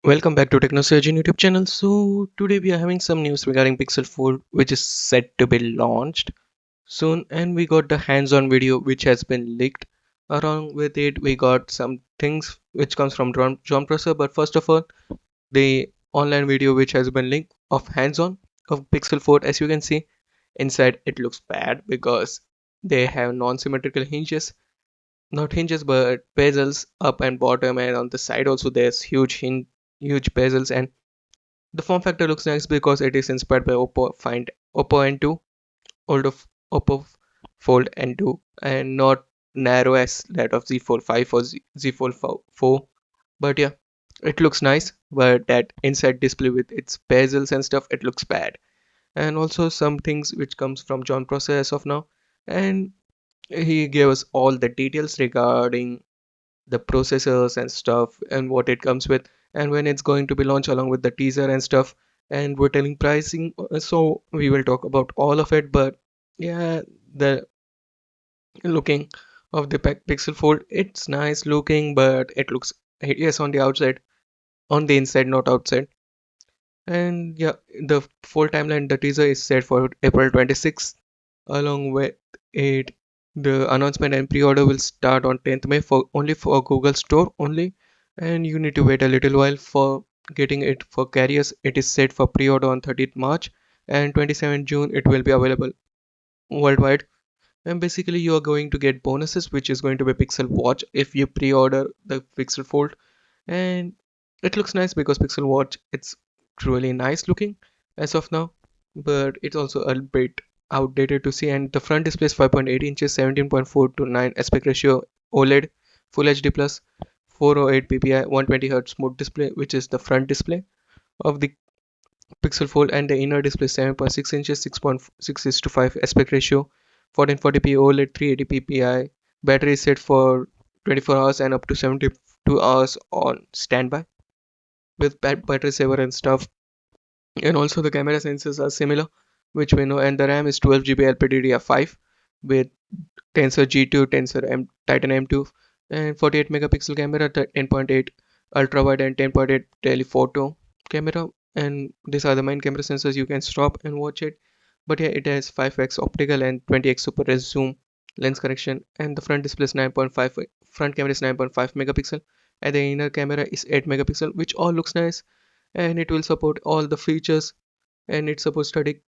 Welcome back to TechnoSurgeon YouTube channel. So today we are having some news regarding Pixel 4 which is set to be launched soon, and we got the hands-on video which has been leaked. Along with it we got some things which comes from John Prosser, but first of all the online video which has been linked of hands-on of Pixel 4. As you can see inside, it looks bad because they have non-symmetrical hinges, not hinges but bezels up and bottom, and on the side also there's huge bezels. And the form factor looks nice because it is inspired by Oppo N2, old of Oppo Fold N2, and not narrow as that of Z Fold 5 or Z Fold 4. But yeah, it looks nice, but that inside display with its bezels and stuff, it looks bad. And also some things which comes from John Prosser as of now, and he gave us all the details regarding the processors and stuff and what it comes with and when it's going to be launched along with the teaser and stuff. And we're telling pricing, so we will talk about all of it. But yeah, the looking of the Pixel Fold, it's nice looking, but it looks hideous on the outside, on the inside, not outside. And yeah, the full timeline, the teaser is set for April 26th. Along with it, the announcement and pre-order will start on 10th May for only for Google Store only, and you need to wait a little while for getting it. For carriers, it is set for pre-order on 30th March, and 27th June it will be available worldwide. And basically you are going to get bonuses, which is going to be Pixel Watch if you pre-order the Pixel Fold. And it looks nice because Pixel Watch, it's truly nice looking as of now, but it's also a bit outdated to see. And the front display is 5.8 inches, 17.4 to 9 aspect ratio OLED, Full HD plus, 408 ppi, 120 Hz smooth display, which is the front display of the Pixel Fold. And the inner display 7.6 inches, 6.6 is to 5 aspect ratio, 1440p OLED, 380 ppi. Battery is set for 24 hours and up to 72 hours on standby with battery saver and stuff. And also the camera sensors are similar, which we know. And the RAM is 12 GB LPDDR5 with Tensor G2, Tensor Titan M2, and 48 megapixel camera, 10.8 ultra wide and 10.8 telephoto camera. And these are the main camera sensors. You can stop and watch it. But yeah, it has 5x optical and 20x super res zoom lens correction. And the front display is 9.5, front camera is 9.5 megapixel, and the inner camera is 8 megapixel, which all looks nice. And it will support all the features, and it's supposed to take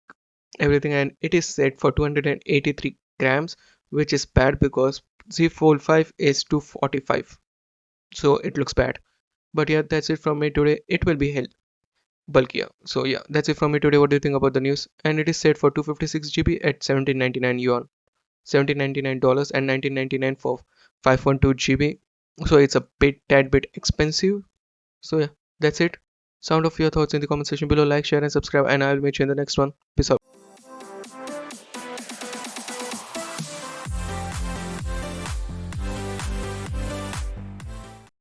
everything. And it is set for 283 grams, which is bad because Z Fold 5 is 245, so it looks bad. But yeah, that's it from me today. It will be hell bulkier. So yeah, that's it from me today. What do you think about the news? And it is set for 256 GB at 1799 yuan, $1799, and 1999 for 512 GB. So it's a tad bit expensive. So yeah, that's it. Sound of your thoughts in the comment section below. Like, share, and subscribe, and I will meet you in the next one. Peace out.